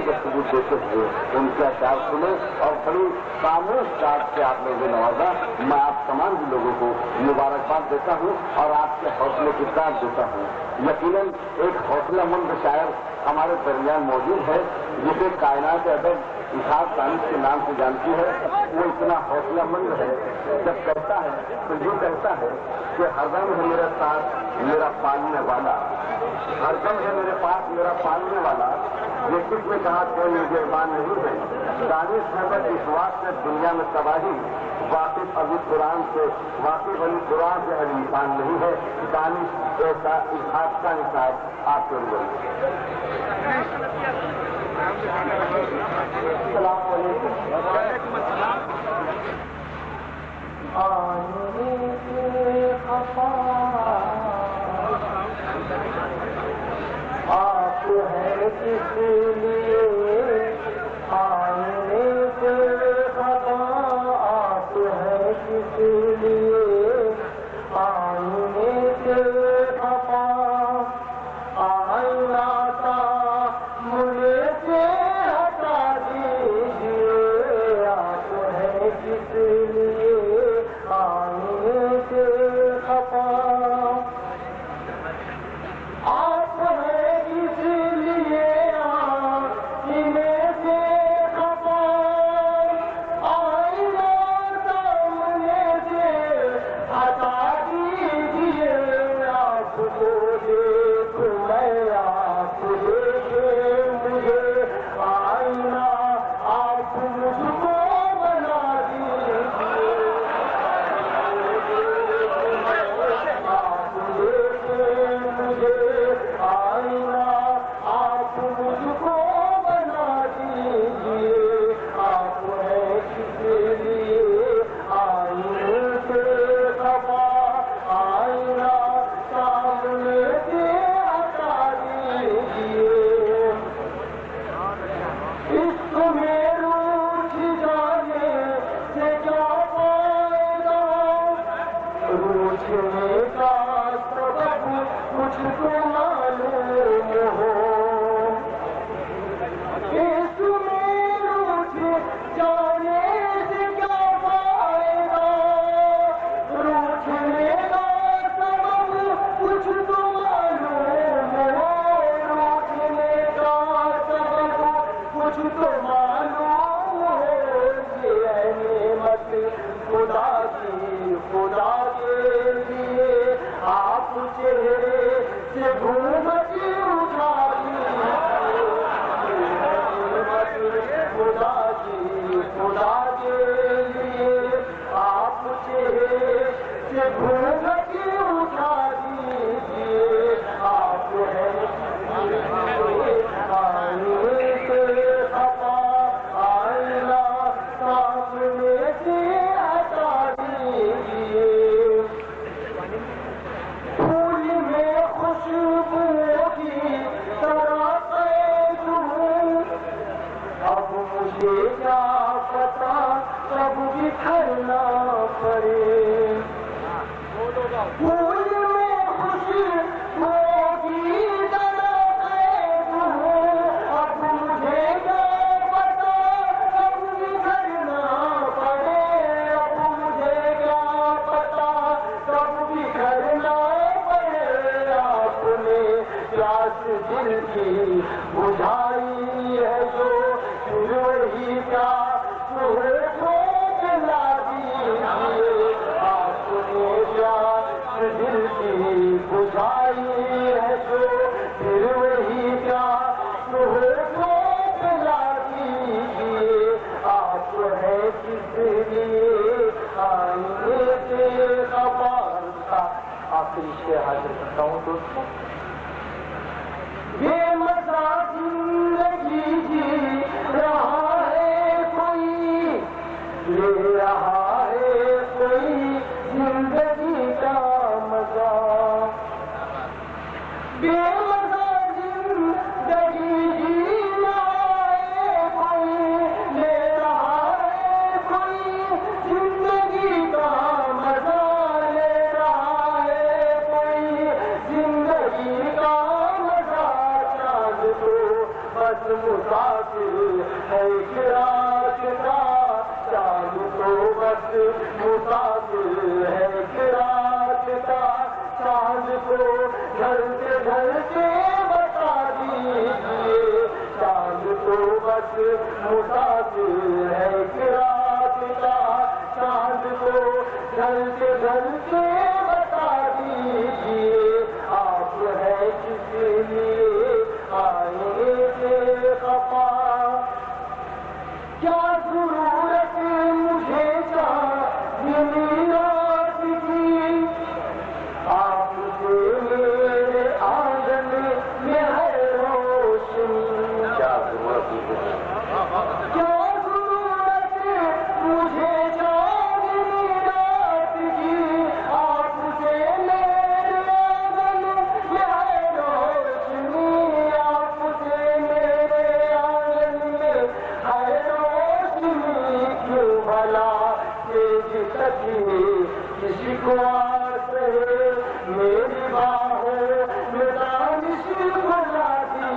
के सबूत देते हुए उनके अचार सुने और बड़ी खामोश चाट से आप लोगों ने नवाजा। मैं आप तमाम भी लोगों को मुबारकबाद देता हूँ और आपके हौसले की साथ देता हूँ। यकीनन एक हौसलामंद शायर हमारे दरमियान मौजूद है जिसे कायनात अदब इतिहास दानिश के नाम से जानती है। वो इतना हौसलामंद है, जब कहता है तो यूँ कहता है कि हरदम है मेरा साथ मेरा पालने वाला, हरदम है मेरे पास मेरा पालने वाला, ये किसने कहा कोई निर्माण नहीं है। दानिश है बस विश्वास से दुनिया में तबाही, वाकिफ अभी कुरान से वाकिफ अली कुरान से हर इंसान नहीं है। दानिश ऐसा इतिहास का हिसाब आप करिए। आप है किसलिए आने से खफा, आप है किसलिए आने से खफा, आईना था मुझे से हटा दीजिए, आप है किसलिए आने से खफा, आप है किसलिए आने से खफा, आईना सामने से हटा दीजिए, आपको देख मैं आप देखे मुझे, आईना आप मुझको बना दीजिए, आप देखे मुझे, आईना आप मुझको बना दीजिए, आप है किसलिए आईने से खफा, आईना सामने से हटा दीजिए, इश्क में रूठ जाने से क्या फायदा, रूठने का सबब कुछ तो मालूम हो, इश्क में रूठ जाने से क्या फायदा, रूठने का सबब कुछ तो मालूम हो, रूठने का सबब कुछ तो मालूम हो, ये नेमत खुदा की खुदा के लिए आप चेहरे से घूंघट उठा दीजिए, खुदा की खुदा के लिए आप चेहरे से घूंघट उठा दीजिए, आप है आईने से खफा, आईना सामने से हटा दीजिए, फूल में खुशबू की तरह कैद हूँ, अब मुझे क्या पता कब बिखरना पड़े, फूल में खुशबू की तरह कैद हूँ, अब मुझे क्या पता कब बिखरना पड़े, अब मुझे क्या पता कब बिखरना पड़े, आपने प्यास दिल की बुझाई है जो फिर वही प्यास ठोक ला दीजिए, आपने प्यास दिल की बुझाई है जो फिर वही प्यास ठोक ला दीजिए, आप है किसलिए आईने से खफा। आखिरी शेर हाजिर करता हूँ दोस्तों, बेमज़ा जिंदगी जी रहा है कोई, ले रहा है कोई जिंदगी का मजा, बेमज़ा जिंदगी जी रहा है कोई, ले रहा है कोई जिंदगी का मजा, ले रहा है कोई जिंदगी बस मुसाफिर है रात का, चांद तो बस मुसाफिर है रात का, चांद को ढलते बता दीजिए, चांद तो बस मुसाफिर है रात का, चांद को ढलते बता दीजिए, आप है किसी लिए आए थे खफा, क्या जरूरत मुझे चांदनी रात की, आपसे मेरे आंगन में है रोशनी, क्या जरूरत मुझे चांदनी रात की, आपसे मेरे आंगन में है रोशनी, आपसे मेरे आंगन में है रोशनी, क्यों भला तेज सकी किसी को आस है, मेरी बाहों में दानिश भुला दी,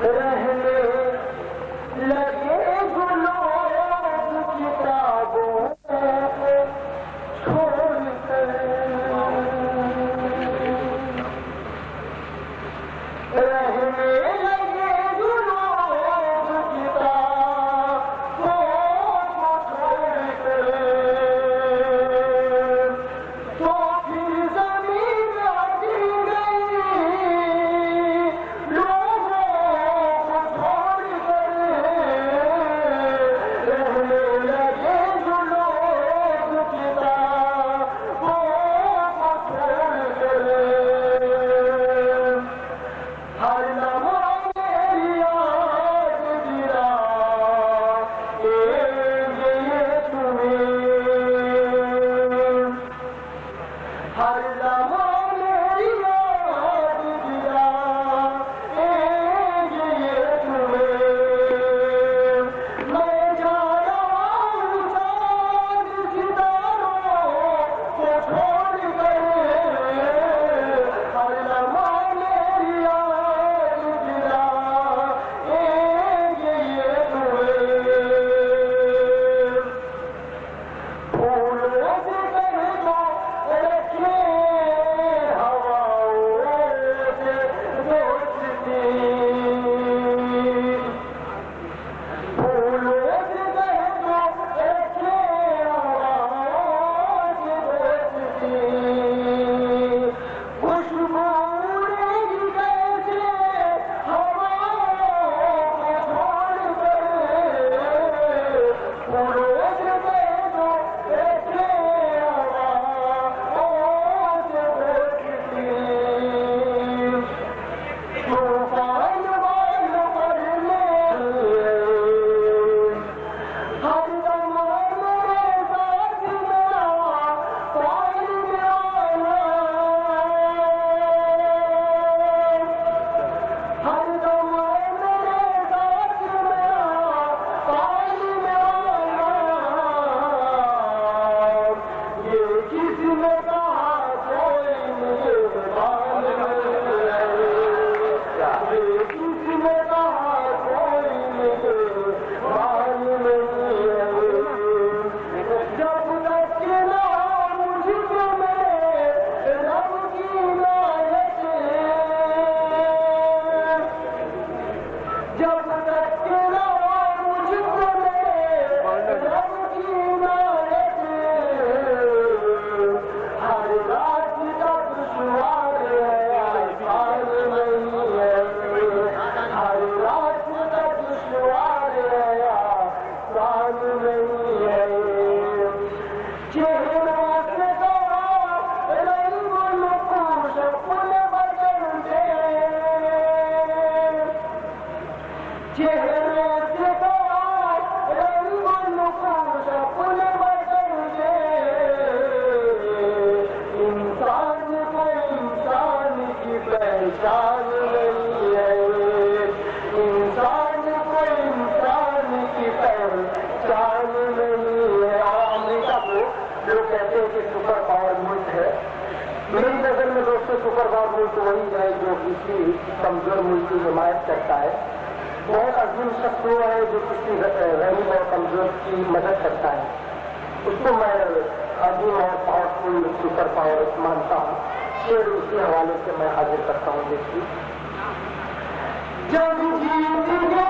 रहने लगे गुलोब किताबों को छोड़कर, रहने लगे गुलोब किताबों को छोड़कर, तो फिर जमीन आती गई लोगों को छोड़कर, रहने लगे गुलोब किताबों को छोड़कर, हर लम्हा मेरी याद दिला ये तुम्हें, हर लम्हा मेरी याद दिला ये तुम्हें, मैं जा रहा हूँ चांद सितारों को छोड़कर, हर लम्हा मेरी याद दिला ये तुम्हें, फूलों से कह दो रखे हवाओं से दोस्ती, फूलों से कह दो रखे हवाओं से दोस्ती, खुशबू उड़ेगी कैसे हवाओं को छोड़कर, फूलों से कह दो रखे हवाओं से दोस्ती, तूफान वालों पर हर दम मेरे साथ मेरा पानी में आना, हर दम मेरे साथ मेरा पानी में आना, ये किसने कहा कोई मुझे मालूम नहीं, ये किसने कहा कोई मुझे मालूम नहीं है, जब तक ना मुझको मेरे रब की नायत, जब तक ना मुझको मेरे रब की नायत, हर रात का दुश्वार है आसान नहीं है, हर रात का दुश्वार है आसान नहीं है, चेहरों से रंग नकुश फूल बदल दे, चेहरों से रंग नकुश फूल बदल दे, इंसान को इंसान की पहचान नहीं है, इंसान को इंसान की पहचान नहीं है। अमेरिका को लोग कहते हैं कि सुपर पावर मुल्क है, मेरी नजर में दोस्तों सुपर पावर मुल्क वही है जो किसी कमजोर मुल्क की हिमायत करता है। बहुत अजीम शख्स वो है जो किसी गरीब और कमजोर की मदद करता है, उसको मैं अजीम और पावरफुल सुपर पावर मानता हूँ। शेर उसी हवाले से मैं हाजिर करता हूँ। देखिए, जब जीत